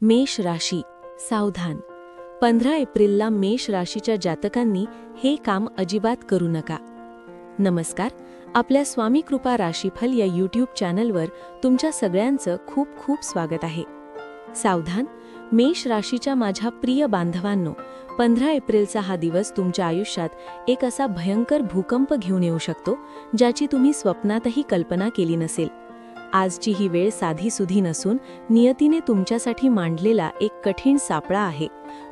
मेष राशी, सावधान. 15 एप्रिलला मेष राशीच्या जातकांनी हे काम अजिबात करू नका. नमस्कार, आपल्या स्वामी कृपा राशीफल या यूट्यूब चॅनलवर तुमच्या सगळ्यांचं खूप खूप स्वागत आहे. सावधान, मेष राशीच्या माझ्या प्रिय बांधवांनो, 15 एप्रिलचा हा दिवस तुमच्या आयुष्यात एक असा भयंकर भूकंप घेऊन येऊ शकतो ज्याची तुम्ही स्वप्नातही कल्पना केली नसेल. आजची ही वेळ साधीसुधी नसून नियतीने तुमच्यासाठी मांडलेला एक कठीण सापळा आहे,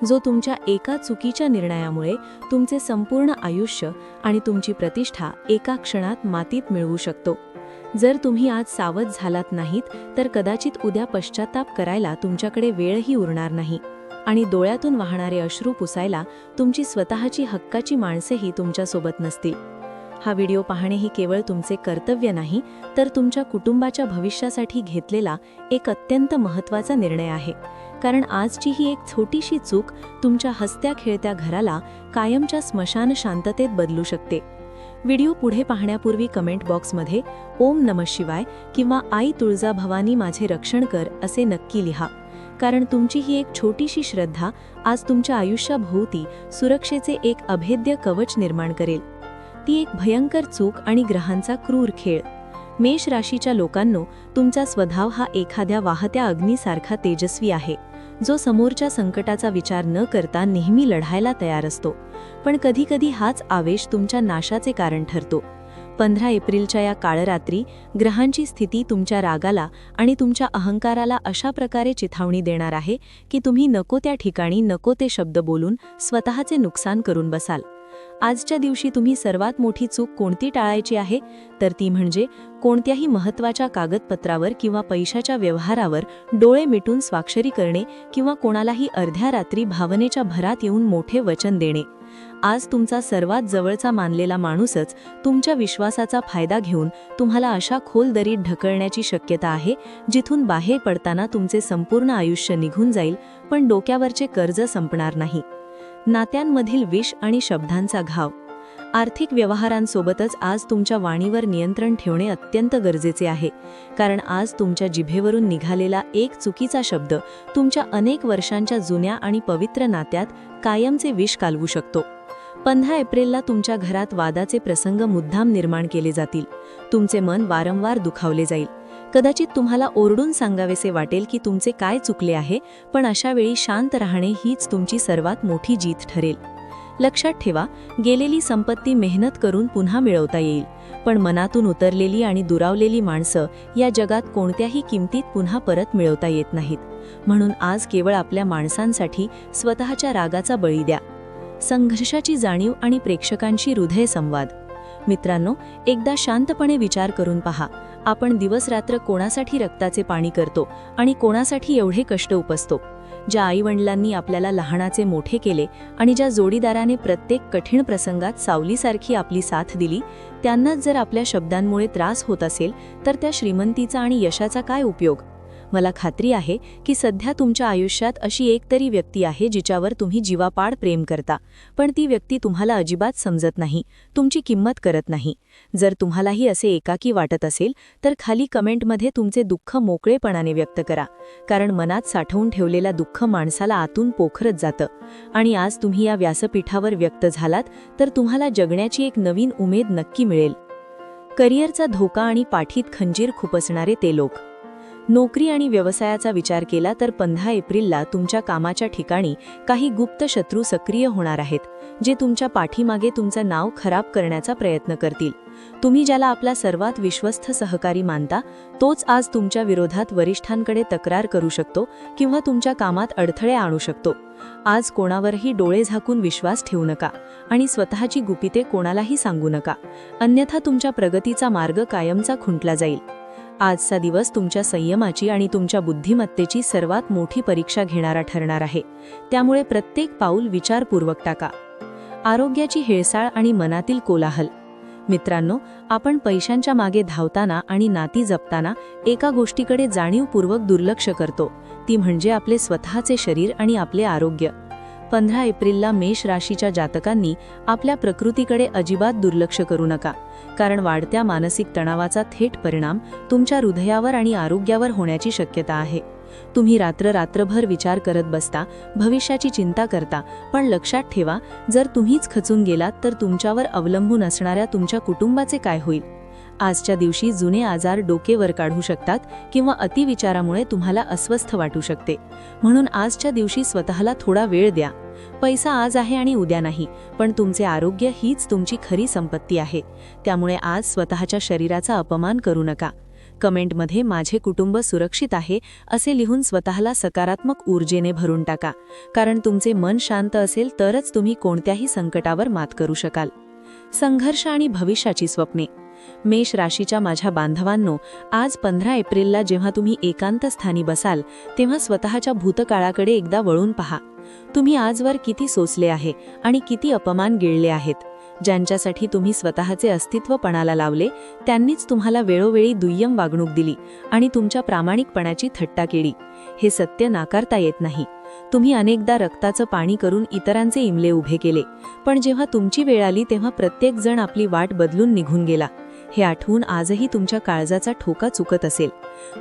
जो तुमच्या एका चुकीच्या निर्णयामुळे तुमचे संपूर्ण आयुष्य आणि तुमची प्रतिष्ठा एका क्षणात मातीत मिळवू शकतो. जर तुम्ही आज सावध झालात नाहीत तर कदाचित उद्या पश्चाताप करायला तुमच्याकडे वेळही उरणार नाही आणि डोळ्यातून वाहणारे अश्रू पुसायला तुमची स्वतःची हक्काची माणसेही तुमच्यासोबत नसतील. हा व्हिडिओ पाहणे ही केवळ तुमचे कर्तव्य नाही, तर तुमच्या कुटुंबाच्या भविष्यासाठी घेतलेला एक अत्यंत महत्त्वाचा निर्णय आहे. कारण आजची ही एक छोटीशी चूक तुमच्या हसत्या खेळत्या घराला कायमच्या स्मशान शांततेत बदलू शकते. व्हिडिओ पुढे पाहण्यापूर्वी कमेंट बॉक्समध्ये ओम नमः शिवाय किंवा आई तुळजा भवानी माझे रक्षण कर असे नक्की लिहा. कारण तुमची ही एक छोटीशी श्रद्धा आज तुमच्या आयुष्याभोवती सुरक्षेचे एक अभेद्य कवच निर्माण करेल. ती एक भयंकर चूक आणि ग्रहांचा क्रूर खेळ. मेष राशीच्या लोकांनो, तुमचा स्वभाव हा एखाद्या वाहत्या अग्नीसारखा तेजस्वी आहे, जो समोरच्या संकटाचा विचार न करता नेहमी लढायला तयार असतो. पण कधीकधी हाच आवेश तुमच्या नाशाचे कारण ठरतो. 15 एप्रिलच्या या काळरात्री ग्रहांची स्थिती तुमच्या रागाला आणि तुमच्या अहंकाराला अशा प्रकारे चिथावणी देणार आहे की तुम्ही नको त्या ठिकाणी नको ते शब्द बोलून स्वतःचे नुकसान करून बसाल. आजच्या दिवशी तुम्ही सर्वात मोठी चूक कोणती टाळायची आहे, तर ती म्हणजे कोणत्याही महत्त्वाच्या कागदपत्रावर किंवा पैशाच्या व्यवहारावर डोळे मिटून स्वाक्षरी करणे किंवा कोणालाही अर्ध्या रात्री भावनेच्या भरात येऊन मोठे वचन देणे. आज तुमचा सर्वात जवळचा मानलेला माणूसच तुमच्या विश्वासाचा फायदा घेऊन तुम्हाला अशा खोल दरीत ढकलण्याची शक्यता आहे, जिथून बाहेर पडताना तुमचे संपूर्ण आयुष्य निघून जाईल, पण डोक्यावरचे कर्ज संपणार नाही. नात्यांमधील विष आणि शब्दांचा घाव. आर्थिक व्यवहारांसोबतच आज तुमच्या वाणीवर नियंत्रण ठेवणे अत्यंत गरजेचे आहे. कारण आज तुमच्या जिभेवरून निघालेला एक चुकीचा शब्द तुमच्या अनेक वर्षांच्या जुन्या आणि पवित्र नात्यात कायमचे विष कालवू शकतो. 15 एप्रिलला तुमच्या घरात वादाचे प्रसंग मुद्दाम निर्माण केले जातील. तुमचे मन वारंवार दुखावले जाईल. कदाचित तुम्हाला ओरडून सांगावेसे वाटेल की तुमचे काय चुकले आहे, पण अशा वेळी शांत राहणे हीच तुमची सर्वात मोठी जीत ठरेल. लक्षात ठेवा, गेलेली संपत्ती मेहनत करून पुन्हा मिळवता येईल, पण मनातून उतरलेली आणि दुरावलेली माणसं या जगात कोणत्याही किमतीत पुन्हा परत मिळवता येत नाहीत. म्हणून आज केवळ आपल्या माणसांसाठी स्वतःच्या रागाचा बळी द्या. संघर्षाची जाणीव आणि प्रेक्षकांशी हृदय संवाद. मित्रांनो, एकदा शांतपणे विचार करून पहा, आपण दिवसरात्र कोणासाठी रक्ताचे पाणी करतो आणि कोणासाठी एवढे कष्ट उपसतो. ज्या आईवडिलांनी आपल्याला लहानाचे मोठे केले आणि ज्या जोडीदाराने प्रत्येक कठीण प्रसंगात सावलीसारखी आपली साथ दिली, त्यांनाच जर आपल्या शब्दांमुळे त्रास होत असेल तर त्या श्रीमंतीचा आणि यशाचा काय उपयोग? मला खात्री आहे की सध्या तुमच्या आयुष्यात अशी एकतरी व्यक्ती आहे जिच्यावर तुम्ही जीवापाड प्रेम करता, पण ती व्यक्ती तुम्हाला अजिबात समजत नाही, तुमची किंमत करत नाही. जर तुम्हालाही असे एकाकी वाटत असेल तर खाली कमेंटमध्ये तुमचे दुःख मोकळेपणाने व्यक्त करा. कारण मनात साठवून ठेवलेला दुःख माणसाला आतून पोखरत जातं आणि आज तुम्ही या व्यासपीठावर व्यक्त झालात तर तुम्हाला जगण्याची एक नवीन उमेद नक्की मिळेल. करिअरचा धोका आणि पाठीत खंजीर खुपसणारे ते लोक. नोकरी आणि व्यवसायाचा विचार केला तर 15 एप्रिलला तुमच्या कामाच्या ठिकाणी काही गुप्त शत्रू सक्रिय होणार आहेत, जे तुमच्या पाठीमागे तुमचं नाव खराब करण्याचा प्रयत्न करतील. तुम्ही ज्याला आपला सर्वात विश्वस्त सहकारी मानता, तोच आज तुमच्या विरोधात वरिष्ठांकडे तक्रार करू शकतो किंवा तुमच्या कामात अडथळे आणू शकतो. आज कोणावरही डोळे झाकून विश्वास ठेवू नका आणि स्वतःची गुपिते कोणालाही सांगू नका, अन्यथा तुमच्या प्रगतीचा मार्ग कायमचा खुंटला जाईल. आजचा दिवस तुमच्या संयमाची आणि तुमच्या बुद्धिमत्तेची सर्वात मोठी परीक्षा घेणारा ठरणार आहे. त्यामुळे प्रत्येक पाऊल विचारपूर्वक टाका. आरोग्याची हेळसाळ आणि मनातील कोलाहल. मित्रांनो, आपण पैशांच्या मागे धावताना आणि नाती जपताना एका गोष्टीकडे जाणीवपूर्वक दुर्लक्ष करतो, ती म्हणजे आपले स्वतःचे शरीर आणि आपले आरोग्य. 15 एप्रिलला मेष राशीच्या जातकांनी आपल्या प्रकृतीकडे अजिबात दुर्लक्ष करू नका, कारण वाढत्या मानसिक तणावाचा थेट परिणाम तुमच्या हृदयावर आणि आरोग्यावर होण्याची शक्यता आहे. तुम्ही रात्रभर विचार करत बसता, भविष्याची चिंता करता, पण लक्षात ठेवा, जर तुम्हीच खचून गेलात तर तुमच्यावर अवलंबून असणाऱ्या तुमच्या कुटुंबाचे काय होईल? आजच्या दिवशी जुने आजार डोके वर काढू शकतात किंवा अतिविचारामुळे तुम्हाला अस्वस्थ वाटू शकते. म्हणून आजच्या दिवशी स्वतःला थोडा वेळ द्या. पैसा आज आहे आणि उद्या नाही, पण तुमचे आरोग्य हीच तुमची खरी संपत्ती आहे. त्यामुळे आज स्वतःच्या शरीराचा अपमान करू नका. कमेंटमध्ये माझे कुटुंब सुरक्षित आहे असे लिहून स्वतःला सकारात्मक ऊर्जेने भरून टाका, कारण तुमचे मन शांत असेल तरच तुम्ही कोणत्याही संकटावर मात करू शकाल. संघर्ष आणि भविष्याची स्वप्ने. मेष राशीच्या माझ्या बांधवांनो, आज 15 एप्रिलला जेव्हा तुम्ही एकांत स्थानी बसाल तेव्हा स्वतःच्या भूतकाळाकडे एकदा वळून पहा. तुम्ही आजवर किती सोसले आहे आणि किती अपमान गिळले आहेत. ज्यांच्यासाठी तुम्ही स्वतःचे अस्तित्व पणाला लावले त्यांनीच तुम्हाला वेळोवेळी दुय्यम वागणूक दिली आणि तुमच्या प्रामाणिकपणाची थट्टा केली. हे सत्य नाकारता येत नाही. तुम्ही अनेकदा रक्ताचं पाणी करून इतरांचे इमले उभे केले, पण जेव्हा तुमची वेळ आली तेव्हा प्रत्येक जण आपली वाट बदलून निघून गेला. हे आठवून आजही तुमच्या काळजाचा ठोका चुकत असेल.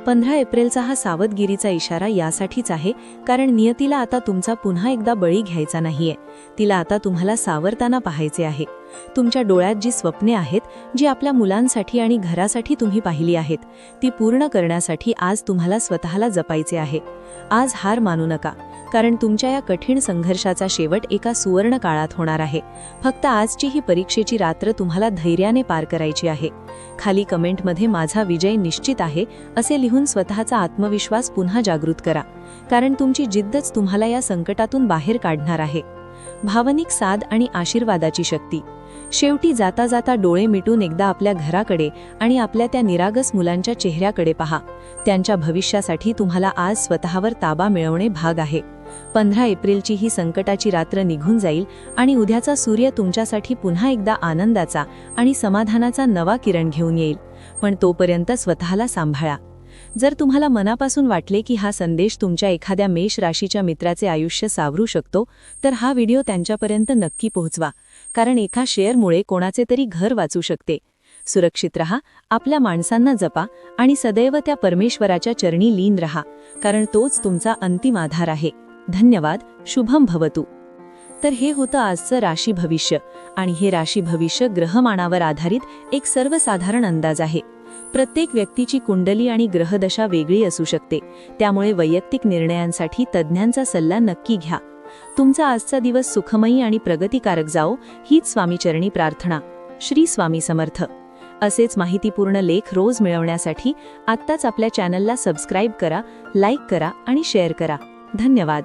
15 एप्रिलचा हा सावधगिरीचा इशारा यासाठीच आहे, कारण नियतीला आता तुमचा पुन्हा एकदा बळी घ्यायचा नाहीये. तिला आता तुम्हाला सावरताना पाहायचे आहे. तुमच्या डोळ्यात जी स्वप्ने आहेत, जी आपल्या मुलांसाठी आणि घरासाठी तुम्ही पाहिली आहेत, ती पूर्ण करण्यासाठी आज तुम्हाला स्वतःला जपायचे आहे. आज हार मानू नका, कारण तुमच्या या कठीण संघर्षाचा शेवट एका सुवर्ण काळात होणार आहे. फक्त आजची ही परीक्षेची रात्र तुम्हाला धैर्याने पार करायची आहे. खाली कमेंटमध्ये माझा विजय निश्चित आहे असे लिहून स्वतःचा आत्मविश्वास पुन्हा जागृत करा, कारण तुमची जिद्दच तुम्हाला या संकटातून बाहेर काढणार आहे. भावनिक साथ आणि आशीर्वादाची शक्ती. शेवटी जाता जाता डोळे मिटून एकदा आपल्या घराकडे आणि आपल्या त्या निरागस मुलांच्या चेहऱ्याकडे पहा. त्यांच्या भविष्यासाठी तुम्हाला आज स्वतःवर ताबा मिळवणे भाग आहे. 15 एप्रिलची ही संकटाची रात्र निघून जाईल आणि उद्याचा सूर्य तुमच्यासाठी पुन्हा एकदा आनंदाचा आणि समाधानाचा नवा किरण घेऊन येईल. पण तोपर्यंत स्वतःला सांभाळा. जर तुम्हाला मनापासून वाटले की हा संदेश तुमच्या एखाद्या मेष राशीच्या मित्राचे आयुष्य सावरू शकतो, तर हा व्हिडिओ त्यांच्यापर्यंत नक्की पोहोचवा, कारण एका शेअरमुळे कोणाचे तरी घर वाचू शकते. सुरक्षित रहा, आपल्या माणसांना जपा आणि सदैव त्या परमेश्वराच्या चरणी लीन रहा, कारण तोच तुमचा अंतिम आधार आहे. धन्यवाद. शुभम भवतु. तर हे होतं आजचं राशी भविष्य, आणि हे राशी भविष्य ग्रहमानावर आधारित एक सर्वसाधारण अंदाज आहे. प्रत्येक व्यक्तीची कुंडली आणि ग्रहदशा वेगळी असू शकते, त्यामुळे वैयक्तिक निर्णयांसाठी तज्ज्ञांचा सल्ला नक्की घ्या. तुमचा आजचा दिवस सुखमयी आणि प्रगतिकारक जाओ, हीच स्वामीचरणी प्रार्थना. श्री स्वामी समर्थ. असेच माहितीपूर्ण लेख रोज मिळवण्यासाठी आत्ताच आपल्या चॅनलला सबस्क्राईब करा, लाईक करा आणि शेअर करा. धन्यवाद.